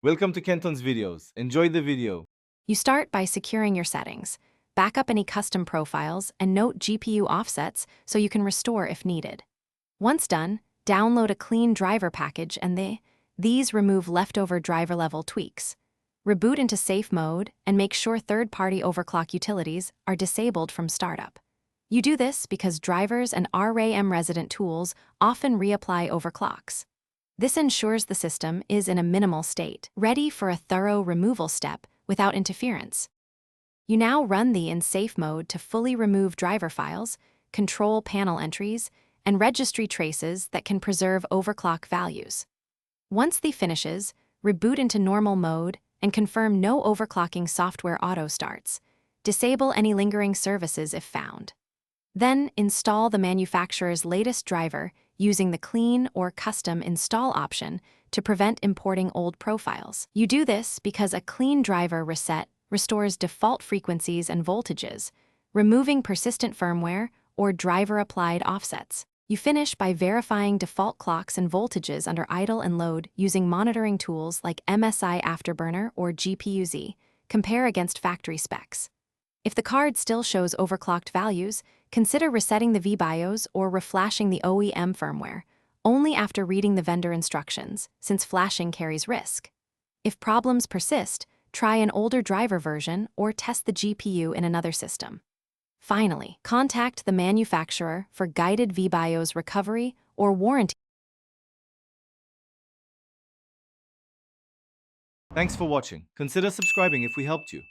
Welcome to Kenton's videos. Enjoy the video. You start by securing your settings, back up any custom profiles, and note GPU offsets so you can restore if needed. Once done, download a clean driver package and these remove leftover driver-level tweaks. Reboot into safe mode and make sure third-party overclock utilities are disabled from startup. You do this because drivers and RAM resident tools often reapply overclocks. This ensures the system is in a minimal state, ready for a thorough removal step without interference. You now run the in safe mode to fully remove driver files, control panel entries, and registry traces that can preserve overclock values. Once the finishes, reboot into normal mode and confirm no overclocking software auto starts. Disable any lingering services if found. Then install the manufacturer's latest driver using the clean or custom install option to prevent importing old profiles. You do this because a clean driver reset restores default frequencies and voltages, removing persistent firmware or driver-applied offsets. You finish by verifying default clocks and voltages under idle and load using monitoring tools like MSI Afterburner or GPU-Z. Compare against factory specs. If the card still shows overclocked values, consider resetting the VBIOS or reflashing the OEM firmware, only after reading the vendor instructions, since flashing carries risk. If problems persist, try an older driver version or test the GPU in another system. Finally, contact the manufacturer for guided VBIOS recovery or warranty. Thanks for watching. Consider subscribing if we helped you.